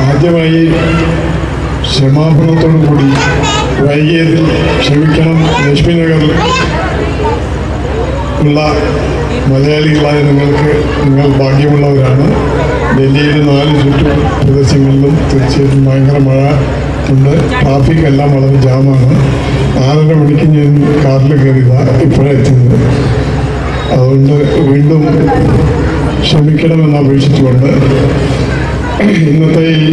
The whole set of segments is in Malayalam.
ആദ്യമായി ക്ഷമാപണത്തോടു കൂടി വൈകിയതിൽ ക്ഷമിക്കണം. ലക്ഷ്മി നഗറിൽ ഉള്ള മലയാളികളായ നിങ്ങൾ ഭാഗ്യമുള്ളവരാണ്. ഡൽഹിയിലെ 4 ചുറ്റു പ്രദേശങ്ങളിലും തീർച്ചയായിട്ടും ഭയങ്കര മഴ ഉണ്ട്. ട്രാഫിക് എല്ലാം വളരെ ജാമാണ്. 6:30 മണിക്ക് ഞാൻ കാറിൽ കയറിയതാണ് ഇപ്പോഴാണ് എത്തുന്നത്. അതുകൊണ്ട് വീണ്ടും ക്ഷമിക്കണമെന്ന് അപേക്ഷിച്ചുകൊണ്ട് ഇന്നത്തെ ഈ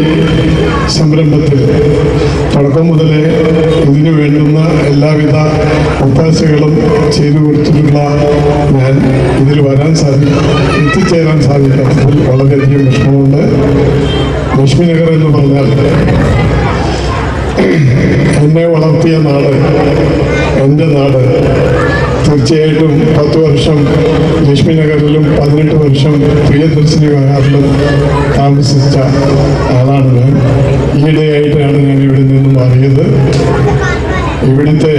സംരംഭത്തിൽ തുടക്കം മുതലേ ഇതിനു വേണ്ടുന്ന എല്ലാവിധ ഒത്താശകളും ചെയ്തു കൊടുത്തിട്ടുള്ള ഞാൻ ഇതിൽ എത്തിച്ചേരാൻ സാധിക്കാത്തതിൽ വളരെയധികം വിഷമമുണ്ട്. ലക്ഷ്മി നഗർ എന്ന് പറഞ്ഞാൽ എന്നെ വളർത്തിയ നാട്, എൻ്റെ നാട്. തീർച്ചയായിട്ടും 10 വർഷം ലക്ഷ്മി നഗറിലും 18 വർഷം പ്രിയദർശിനി വരാറിലും താമസിച്ച ആളാണ് ഞാൻ. ഈയിടെയായിട്ടാണ് ഞാൻ ഇവിടെ നിന്ന് മാറിയത്. ഇവിടുത്തെ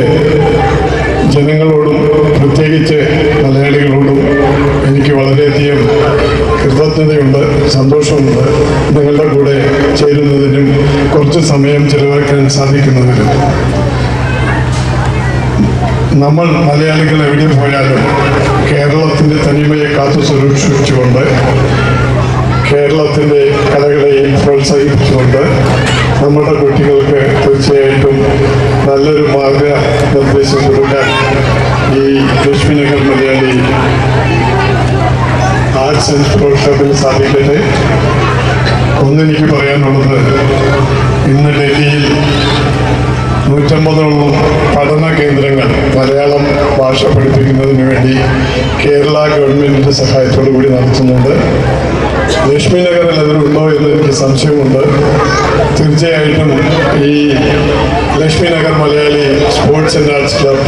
ജനങ്ങളോടും പ്രത്യേകിച്ച് മലയാളികളോടും എനിക്ക് വളരെയധികം കൃതജ്ഞതയുണ്ട്, സന്തോഷമുണ്ട്. നിങ്ങളുടെ കൂടെ ചേരുന്നതിനും കുറച്ച് സമയം ചെലവഴിക്കാൻ സാധിക്കുന്നതിനും. നമ്മൾ മലയാളികൾ എവിടെ പോയാലും കേരളത്തിൻ്റെ തനിമയെ കാത്തു സൂക്ഷിച്ചുകൊണ്ട് കേരളത്തിൻ്റെ കലകളെയും പ്രോത്സാഹിപ്പിച്ചുകൊണ്ട് നമ്മുടെ കുട്ടികൾക്ക് തീർച്ചയായിട്ടും നല്ലൊരു മാർഗനിർദ്ദേശം കൊടുക്കാൻ ഈ Lakshmi Nagar Malayali arts and sports ക്ലബിന് സാധിക്കട്ടെ. ഒന്നെനിക്ക് പറയാനുള്ളത്, ഇന്ന് ഡൽഹിയിൽ 150ഓളം പഠന കേന്ദ്രങ്ങൾ മലയാളം ഭാഷ പഠിപ്പിക്കുന്നതിന് വേണ്ടി കേരള ഗവൺമെൻറ്റിൻ്റെ സഹായത്തോടു കൂടി നടത്തുന്നുണ്ട്. ലക്ഷ്മി നഗറിൽ അതിലുണ്ടോ എന്ന് എനിക്ക് സംശയമുണ്ട്. തീർച്ചയായിട്ടും ഈ Lakshmi Nagar Malayali sports and arts club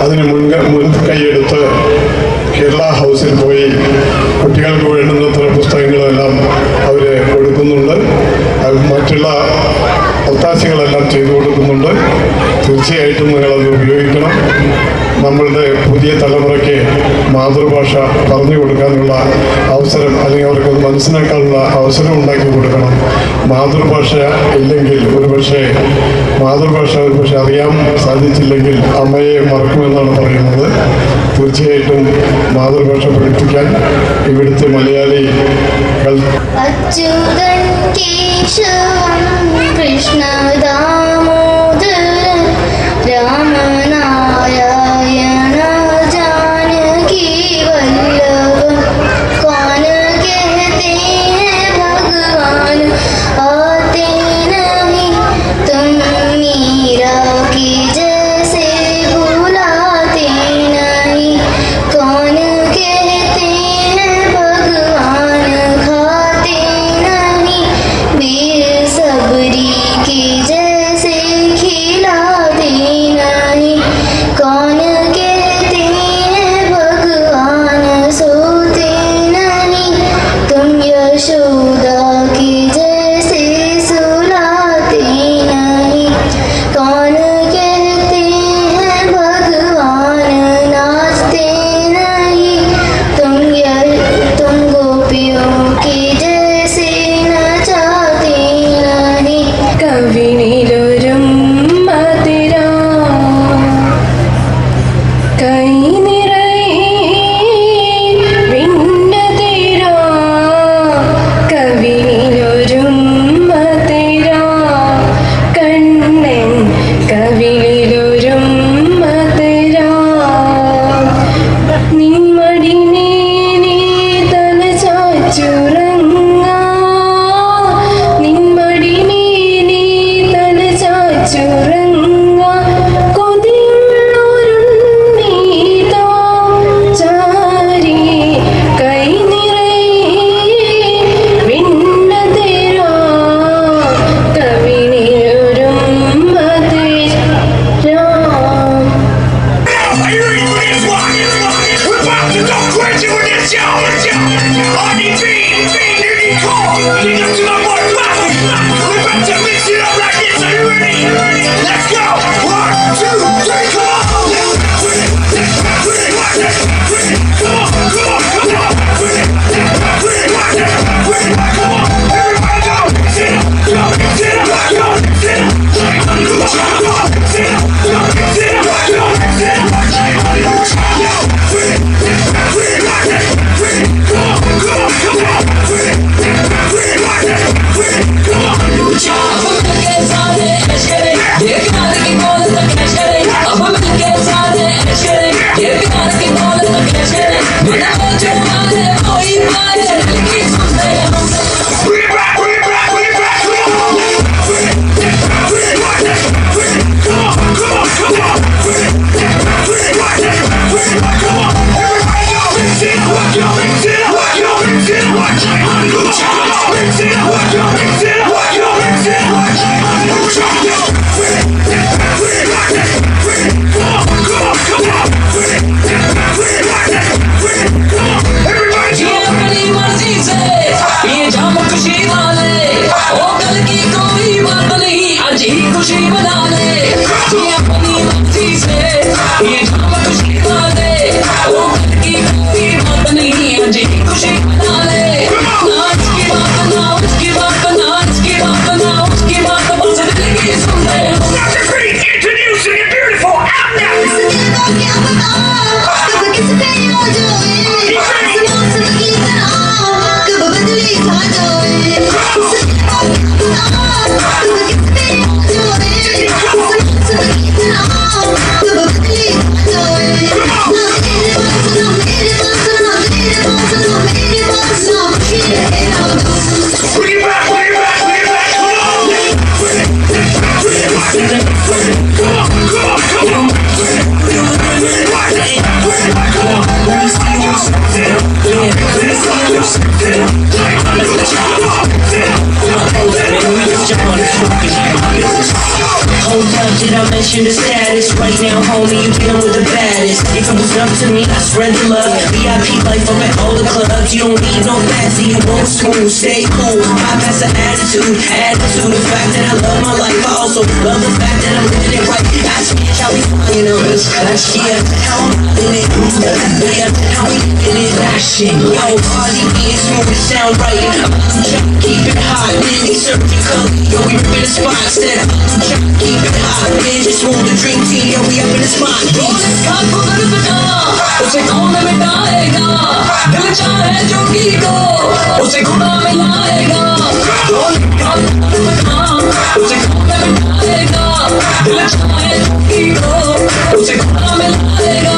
അതിന് മുൻകൈയെടുത്ത് കേരള ഹൗസിൽ പോയി കുട്ടികൾക്ക് വേണ്ടുന്നത്ര പുസ്തകങ്ങളെല്ലാം അവർ കൊടുക്കുന്നുണ്ട്. മറ്റുള്ള ഒത്താശകളെല്ലാം ചെയ്തു കൊടുക്കുന്നുണ്ട്. തീർച്ചയായിട്ടും നിങ്ങളത് ഉപയോഗിക്കണം. നമ്മളുടെ പുതിയ തലമുറയ്ക്ക് മാതൃഭാഷ പറഞ്ഞു കൊടുക്കാനുള്ള അവസരം, അല്ലെങ്കിൽ അവർക്കത് മനസ്സിലാക്കാനുള്ള അവസരം ഉണ്ടാക്കി കൊടുക്കണം. മാതൃഭാഷ ഇല്ലെങ്കിൽ മാതൃഭാഷ അറിയാൻ സാധിച്ചില്ലെങ്കിൽ അമ്മയെ മറക്കുമെന്നാണ് പറയുന്നത്. തീർച്ചയായിട്ടും മാതൃഭാഷ പഠിപ്പിക്കാൻ ഇവിടുത്തെ മലയാളികൾ അച്യുതൻ കേശവൻ കൃഷ്ണ ദാമോദരൻ രാമനാരായണ जानकी वल्लभ कौन कहते हैं भगवान आते नहीं तुम मीरा की जैसे भुलाते नहीं कौन कहते हैं भगवान खाते नहीं वीर सबरी की जैसे खिलाते नहीं कौन कहते हैं भगवान सोते नहीं तुम यशोदा की जैसे सुलाते नहीं कौन कहते हैं भगवान नाचते नहीं तुम गोपियों की जैसे नचाते नहीं कविनिलोरुम मतिरा कई निरई विन्नतिरा कविनिलोरुम मतिरा कण्णन कविनिलोरुम मतिरा निन्मടി നീ തല ചാച്ചുറങ്ങ നിന്മടി നീ തല ചാച്ചുറങ്ങ കൊതിയുള്ളൊരുണ്ണീതാ ചാരി കൈ നിറയെ വിണ്ണതിരാ കവിനിയൊരും മതിരാ. Are you ready for this one? We're about to go crazy with this show. RDB, Nitty Cole, lead up to my boy Fluffy. We're about to mix it up like this. Are you ready? Let's go. 1, 2, 3, come on. Come on. Everybody go. Hold up, did I mention the status? Right now, homie, you dealing with the baddest. If it was up to me, I spread the love. VIP life, I'm at all the clubs. You don't need no fancy, you won't smooth. Stay cool, my best attitude. Attitude, the fact that I love my life. I also love the fact that I'm living it right. Ask me how we flying on this. Yeah, how I'm living it. Yeah, how we living it. That shit, yo, party being smooth, it sound right. I'm trying to keep it hot, then they searching color. Yo, we ripping the spot instead. I'm trying to keep it hot, then just move the dream team. Yo, we up in the spot. उसे कौन मिटाएगा दिल चाहे जोगी को उसे खुदा मिलाएगा उसे कौन मिटाएगा दिल चाहे जोगी को उसे खुदा मिलाएगा ना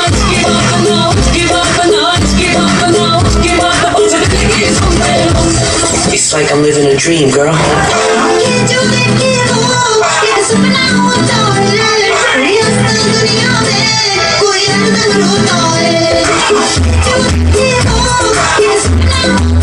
इसकी बात ना उसकी बात ना इसकी बात ना उसकी बात उसे जिंदगी सुनते It's like I'm living a dream, girl. Yes,